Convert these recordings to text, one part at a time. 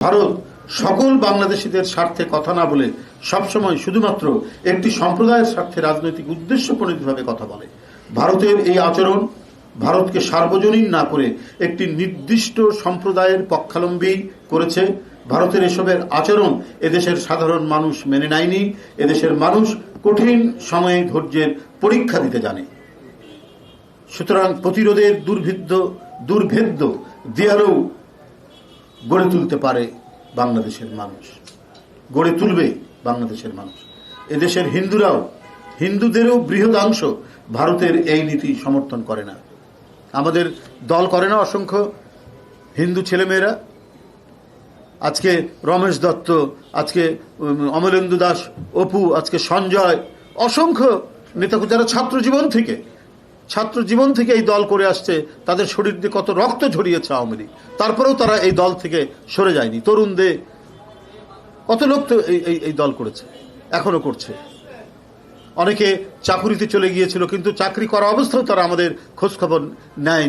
ভারত সকল বাংলাদেশিদের স্বার্থে কথা না বলে সবসময় শুধুমাত্র একটি সম্প্রদায়ের স্বার্থে রাজনৈতিক উদ্দেশ্য প্রণীতভাবে কথা বলে। ভারতের এই আচরণ ভারতকে সার্বজনীন না করে একটি নির্দিষ্ট সম্প্রদায়ের পক্ষাবলম্বী করেছে। ভারতের এসবের আচরণ এদেশের সাধারণ মানুষ মেনে নেয়নি। এদেশের মানুষ কঠিন সময়ে ধৈর্যের পরীক্ষা দিতে জানে। সুতরাং প্রতিরোধের দুর্ভেদ্য দেয়ালও গড়ে তুলতে পারে বাংলাদেশের মানুষ, গড়ে তুলবে বাংলাদেশের মানুষ। এদেশের হিন্দুদেরও বৃহদাংশ ভারতের এই নীতি সমর্থন করে না। আমাদের দল করে না অসংখ্য হিন্দু ছেলেমেয়েরা। আজকে রমেশ দত্ত, আজকে অমলেন্দু দাস, অপু, আজকে সঞ্জয়, অসংখ্য নেতা যারা ছাত্র জীবন থেকে এই দল করে আসছে, তাদের শরীর দিয়ে কত রক্ত ঝরিয়েছে আওয়ামী লীগ, তারপরেও তারা এই দল থেকে সরে যায়নি। তরুণদের কত লোক তো এই দল করেছে, এখনো করছে। অনেকে চাকুরিতে চলে গিয়েছিল, কিন্তু চাকরি করা অবস্থাও তারা আমাদের খোঁজখবর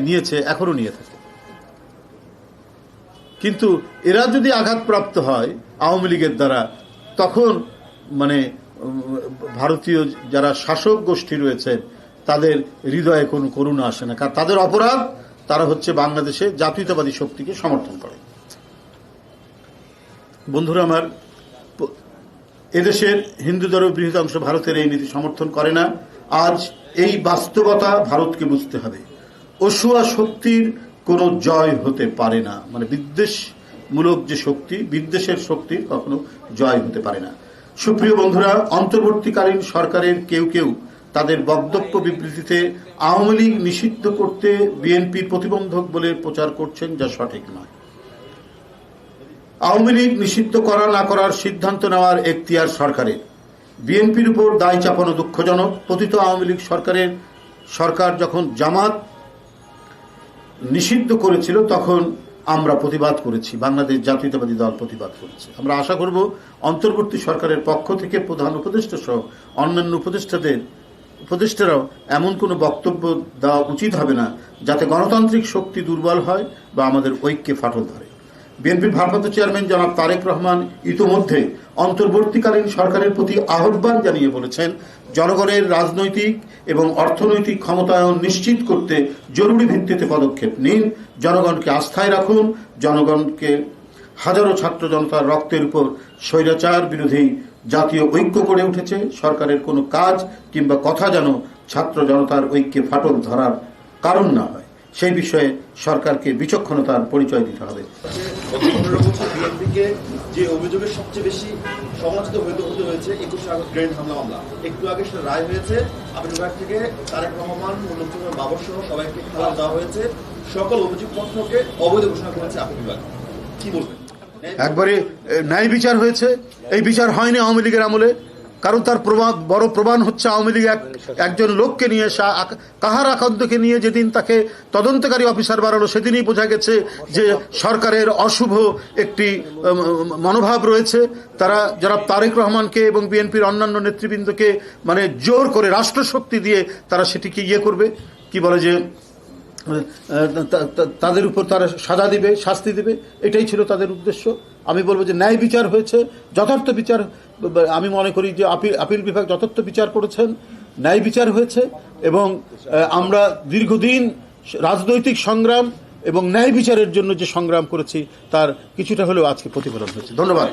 নিয়েছে, এখনো নিয়ে থাকে। কিন্তু এরা যদি আঘাতপ্রাপ্ত হয় আওয়ামী লীগের দ্বারা, তখন ভারতীয় যারা শাসক গোষ্ঠী রয়েছে তাদের হৃদয়ে কোনো করুণা আসে না। কারণ তাদের অপরাধ, তারা হচ্ছে বাংলাদেশে জাতীয়তাবাদী শক্তিকে সমর্থন করে। বন্ধুরা আমার, এদেশের হিন্দুদেরও বৃহদাংশ ভারতের এই নীতি সমর্থন করে না। আজ এই বাস্তবতা ভারতকে বুঝতে হবে। অসুয়া শক্তির কোনো জয় হতে পারে না। বিদ্বেষমূলক যে শক্তি, বিদ্বেষের শক্তির কখনো জয় হতে পারে না। সুপ্রিয় বন্ধুরা, অন্তর্বর্তীকালীন সরকারের কেউ তাদের বক্তব্য বিবৃতিতে আওয়ামী লীগ নিষিদ্ধ করতে বিএনপি প্রতিবন্ধক বলে প্রচার করছেন, যা সঠিক নয়। আওয়ামী লীগ নিষিদ্ধ করা না করার সিদ্ধান্ত নেওয়ার এখতিয়ার সরকারের। বিএনপির উপর দায় চাপানো দুঃখজনক। পতিত আওয়ামী লীগ সরকার যখন জামাত নিষিদ্ধ করেছিল তখন আমরা প্রতিবাদ করেছি, বাংলাদেশ জাতীয়তাবাদী দল প্রতিবাদ করেছে। আমরা আশা করব অন্তর্বর্তী সরকারের পক্ষ থেকে প্রধান উপদেষ্টা সহ অন্যান্য উপদেষ্টারাও এমন কোনো বক্তব্য দেওয়া উচিত হবে না যাতে গণতান্ত্রিক শক্তি দুর্বল হয় বা আমাদের ঐক্যে ফাটল ধরে। বিএনপির ভারপ্রাপ্ত চেয়ারম্যান জনাব তারেক রহমান ইতোমধ্যে অন্তর্বর্তীকালীন সরকারের প্রতি আহ্বান জানিয়ে বলেছেন, জনগণের রাজনৈতিক এবং অর্থনৈতিক ক্ষমতায়ন নিশ্চিত করতে জরুরি ভিত্তিতে পদক্ষেপ নিন। জনগণকে আস্থায় রাখুন। জনগণকে হাজারো ছাত্র জনতার রক্তের উপর স্বৈরাচার বিরোধী জাতীয় ঐক্য গড়ে উঠেছে। সরকারের কোনো কাজ কিংবা কথা যেন ছাত্র জনতার ঐক্যে ফাটল ধরার কারণ না হয়, সেই বিষয়ে সরকারকে বিচক্ষণতার পরিচয় দিতে হবে। বিএনপিকে যে অভিযোগের সবচেয়ে বেশি সমালোচিত হতে হয়েছে 21 আগস্ট গ্রেনেড হামলা মামলা, একটু আগে সেটা রায় হয়েছে। আপিল বিভাগ থেকে তারেক রহমান, মুখ্যমন্ত্রী বাবর সহ সবাইকে খালাস দেওয়া হয়েছে। সকল অভিযোগপত্রকে অবৈধ ঘোষণা করেছে আপিল বিভাগ। কি বলবেন? একবারে ন্যায় বিচার হয়েছে। এই বিচার হয়নি আওয়ামী লীগের আমলে। কারণ তার বড় প্রমাণ হচ্ছে আওয়ামী লীগ একজন লোককে নিয়ে, কাহার আকান্তকে নিয়ে যেদিন তাকে তদন্তকারী অফিসার বানালো, সেদিনই বোঝা গেছে যে সরকারের অশুভ একটি মনোভাব রয়েছে। তারা যারা তারেক রহমানকে এবং বিএনপির অন্যান্য নেতৃবৃন্দকে জোর করে রাষ্ট্রশক্তি দিয়ে তারা সেটিকে করবে, কি বলে যে তাদের উপর তারা সাজা দিবে, শাস্তি দিবে, এটাই ছিল তাদের উদ্দেশ্য। আমি বলবো যে ন্যায় বিচার হয়েছে, যথার্থ বিচার। আমি মনে করি যে আপিল বিভাগ যথার্থ বিচার করেছেন, ন্যায় বিচার হয়েছে। এবং আমরা দীর্ঘদিন রাজনৈতিক সংগ্রাম এবং ন্যায় বিচারের জন্য যে সংগ্রাম করেছি তার কিছুটা হলেও আজকে প্রতিফলন হয়েছে। ধন্যবাদ।